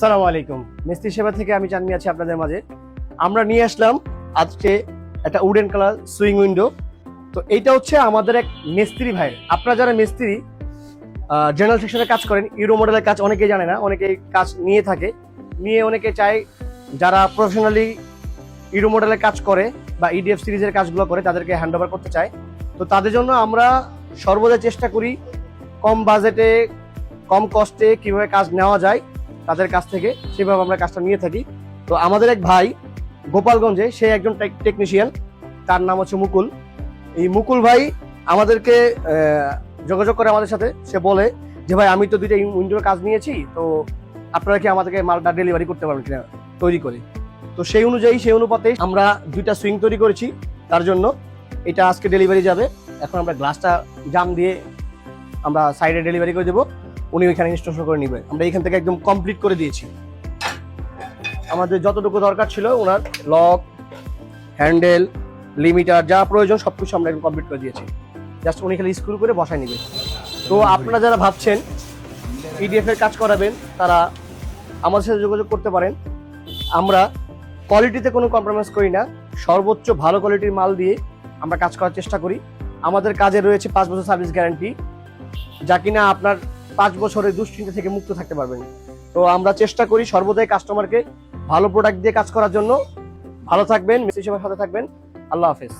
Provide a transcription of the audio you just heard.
আসসালামু আলাইকুম। মিস্ত্রি সেবা থেকে আমি চাঁদনি আছি আপনাদের মাঝে। আমরা নিয়ে আসলাম আজকে একটা উডেন কালার সুইং উইন্ডো। তো এইটা হচ্ছে আমাদের এক মিস্ত্রি ভাই। আপনারা যারা মিস্ত্রি জেনারেল সেকশনে কাজ করেন, ইউরো মডেলের কাজ অনেকেই জানে না, অনেকেই কাজ নিয়ে থাকে, নিয়ে অনেকে চায় যারা প্রফেশনালি ইউরো মডেলের কাজ করে বা ইডিএফ সিরিজের কাজগুলো করে তাদেরকে হ্যান্ড ওভার করতে চায়। তো তাদের জন্য আমরা সর্বদা চেষ্টা করি কম বাজেটে কম কস্টে কিভাবে কাজ নেওয়া যায় তাদের কাছ থেকে, সেভাবে আমরা কাজটা নিয়ে থাকি। তো আমাদের এক ভাই গোপালগঞ্জে, সে একজন টেকনিশিয়ান, তার নাম হচ্ছে মুকুল। এই মুকুল ভাই আমাদেরকে যোগাযোগ করে আমাদের সাথে। সে বলে যে ভাই আমি তো দুইটা উইন্ডোর কাজ নিয়েছি, তো আপনারা কি আমাদেরকে মালটা ডেলিভারি করতে পারবেন কিনা তৈরি করে। তো সেই অনুযায়ী সেই অনুপাতে আমরা দুইটা সুইং তৈরি করেছি তার জন্য। এটা আজকে ডেলিভারি যাবে। এখন আমরা গ্লাসটা জাম দিয়ে আমরা সাইডে ডেলিভারি করে দেবো, উনি ওইখানে ইনস্টলেশন করে নিবে। আমরা এখান থেকে একদম কমপ্লিট করে দিয়েছি। আমাদের যতটুকু দরকার ছিল ওনার লক, হ্যান্ডেল, লিমিটার যা প্রয়োজন সবকিছু আমরা একদম কমপ্লিট করে দিয়েছি। জাস্ট উনি খালি স্ক্রু করে বসায় নিবে। তো আপনারা যারা ভাবছেন পিডিএফ এর কাজ করাবেন তারা আমাদের সাথে যোগাযোগ করতে পারেন। আমরা কোয়ালিটিতে কোনো কম্প্রোমাইজ করি না, সর্বোচ্চ ভালো কোয়ালিটির মাল দিয়ে আমরা কাজ করার চেষ্টা করি। আমাদের কাজে রয়েছে 5 বছর সার্ভিস গ্যারান্টি, যা কিনা আপনার 5 বছরের দুশ্চিন্তা থেকে মুক্ত থাকতে পারবেন। তো আমরা চেষ্টা করি সর্বদাই কাস্টমারকে ভালো প্রোডাক্ট দিয়ে কাজ করার জন্য। ভালো থাকবেন, মিস্ত্রি সেবার সাথে থাকবেন। আল্লাহ হাফেজ।